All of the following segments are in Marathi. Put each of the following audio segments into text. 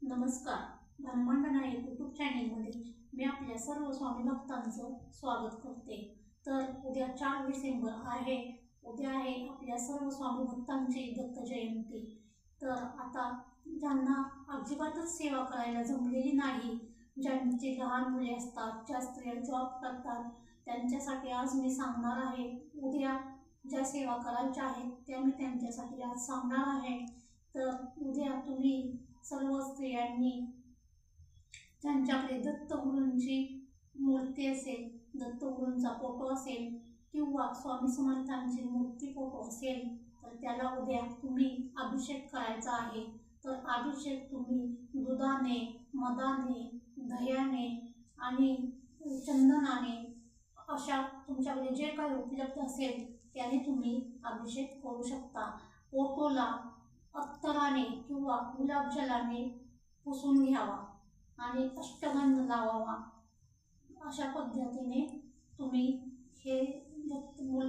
नमस्कार. ब्रह्मांड नायक यूट्यूब चॅनेलमध्ये मी आपल्या सर्व स्वामी भक्तांचं स्वागत करते. तर उद्या 4 डिसेंबर आहे. उद्या आहे आपल्या सर्व स्वामी भक्तांची दत्त जयंती. तर आता ज्यांना अजिबातच सेवा करायला जमलेली नाही, ज्यांची लहान मुले असतात, ज्या स्त्रिया जॉब करतात, त्यांच्यासाठी आज मी सांगणार आहे. उद्या ज्या सेवा करायच्या आहेत त्या मी त्यांच्यासाठी आज सांगणार आहे. तर उद्या तुम्ही सर्व स्त्रियांनी ज्यांच्याकडे दत्तगुरूंची मूर्ती असेल, दत्तगुरूंचा फोटो असेल किंवा स्वामी समर्थांची मूर्ती फोटो असेल तर त्याला उद्या तुम्ही अभिषेक करायचा आहे. तर अभिषेक तुम्ही दुधाने, मधाने, दह्याने आणि चंदनाने अशा तुमच्याकडे जे काही उपलब्ध असेल त्याने तुम्ही अभिषेक करू शकता. फोटोला अत्तराने किंवा गुलाबजलाने पुसून घ्यावा आणि अष्टगंध लावावा. अशा पद्धतीने तुम्ही हे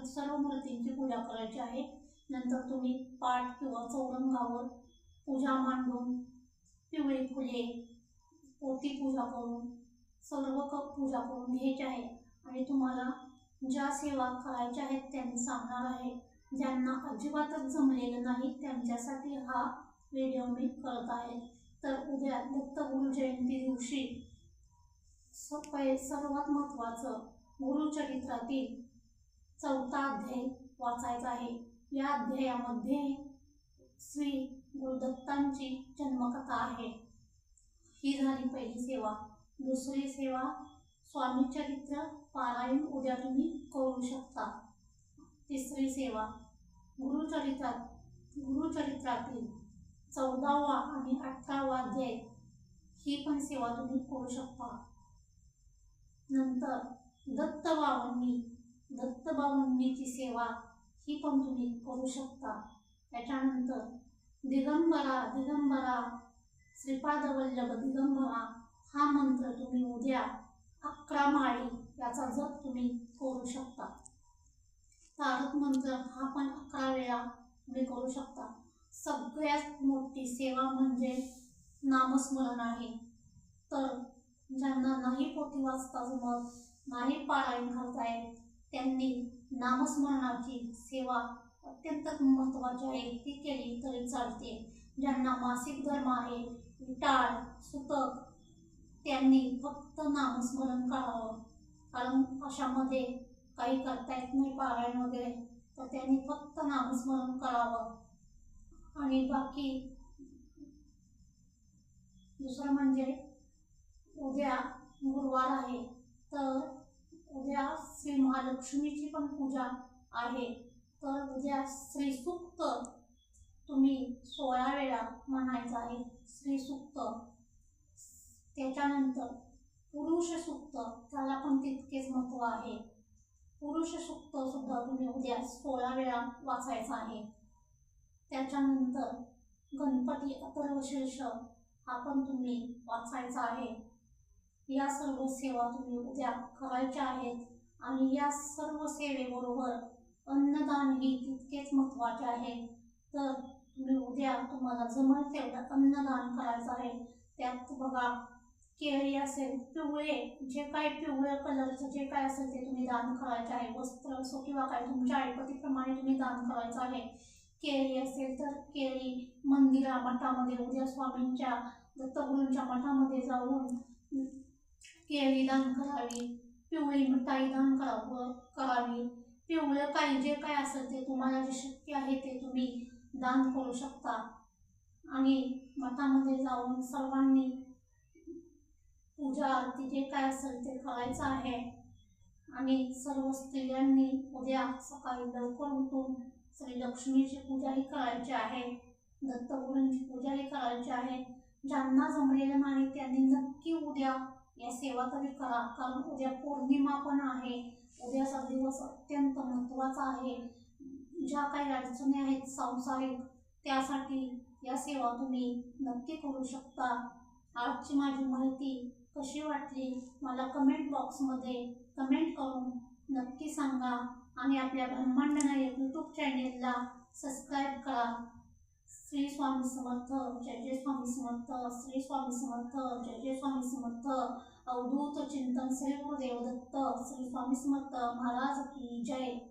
सर्व मूर्तींची पूजा करायची आहे. नंतर तुम्ही पाट किंवा चौरंगावर पूजा मांडून पिवळी फुले, पोथी पूजा करून सर्व पूजा करून घ्यायची आहे. आणि तुम्हाला ज्या सेवा करायच्या आहेत त्यांनी सांगणार आहे. ज्यांना अजिबातच जमलेलं नाही त्यांच्यासाठी हा व्हिडिओ मी करत आहे. तर उद्या दत्तगुरु जयंती दिवशी सर्वात महत्त्वाचं गुरुचरित्रातील 4था अध्याय वाचायचा आहे. या अध्यायामध्ये श्री गुरुदत्तांची जन्मकथा आहे. ही झाली पहिली सेवा. दुसरी सेवा स्वामी चरित्र पारायण उद्या तुम्ही करू शकता. तिसरी सेवा गुरुचरित्रातील 14वा आणि 18वा अध्याय ही पण सेवा तुम्ही करू शकता. नंतर दत्तबावन्नीची सेवा ही पण तुम्ही करू शकता. त्याच्यानंतर दिगंबरा श्रीपादवल्लभ दिगंबरा हा मंत्र तुम्ही उद्या 11 माळी याचा जप तुम्ही करू शकता. तारक मंत्र हा पण 11 वेळा तुम्ही करू शकता. सगळ्यात मोठी सेवा म्हणजे नामस्मरण आहे. तर ज्यांना नाही पोथी वाचता जमत, नाही पारायण करता येत त्यांनी नामस्मरणाची सेवा अत्यंत महत्त्वाची आहे, ती केली तरी चालते. ज्यांना मासिक धर्म आहे, विटाळ, सुतक त्यांनी फक्त नामस्मरण करावं. कारण अशामध्ये काही करता येत नाही पारायण वगैरे, तर त्यांनी फक्त नामस्मरण करावं. आणि बाकी दुसरं म्हणजे उद्या गुरुवार आहे तर उद्या श्री महालक्ष्मीची पण पूजा आहे. तर उद्या श्रीसूक्त तुम्ही 16 वेळा म्हणायचं आहे. श्रीसूक्त. त्याच्यानंतर पुरुष सूक्त, त्याला पण तितकेच महत्त्व आहे. पुरुष सूक्त सुद्धा तुम्ही उद्या 16 वेळा वाचायचा आहे. त्याच्यानंतर गणपती अथर्वशीर्ष हा पण तुम्ही वाचायचा आहे. या सर्व सेवा तुम्ही उद्या करायच्या आहेत. आणि या सर्व सेवेबरोबर अन्नदान ही तितकेच महत्त्वाचे आहे. तर तुम्ही उद्या तुम्हाला जमेल तेवढं अन्नदान करायचं आहे. त्यात बघा केळी असेल, पिवळे जे काय पिवळ्या कलरचं जे काय असेल ते तुम्ही दान करायचे आहे. वस्त्र असो किंवा काय तुमच्या ऐपतीप्रमाणे तुम्ही दान करायचं आहे. केळी असेल तर केळी मठामध्ये उद्या स्वामींच्या दत्तगुरूंच्या मठामध्ये जाऊन केळी दान करावी. पिवळी मिठाई दान करावी. पिवळं काही जे काय असेल ते तुम्हाला जे शक्य आहे ते तुम्ही दान करू शकता. आणि मठामध्ये जाऊन सर्वांनी पूजा आरती जे काय असेल ते करायचं आहे. आणि सर्व स्त्रियांनी उद्या सकाळी लवकर उठून श्री लक्ष्मीची पूजाही करायची आहे, दत्तगुरूंची पूजाही करायची आहे. ज्यांना जमलेलं नाही त्यांनी नक्की उद्या या सेवा तरी करा. कारण उद्या पौर्णिमा पण आहे. उद्याचा दिवस अत्यंत महत्त्वाचा आहे. ज्या काही अडचणी आहेत सांसारिक त्यासाठी या सेवा तुम्ही नक्की करू शकता. आजची माझी माहिती कशी वाटली मला कमेंट बॉक्समध्ये कमेंट करून नक्की सांगा. आणि आपल्या ब्रह्मांड नायक यूट्यूब चॅनेलला सबस्क्राईब करा. श्री स्वामी समर्थ, जय जय स्वामी समर्थ, श्री स्वामी समर्थ, जय जय स्वामी समर्थ, अवधूत चिंतन श्री गुरुदेव दत्त, श्री स्वामी समर्थ महाराज की जय।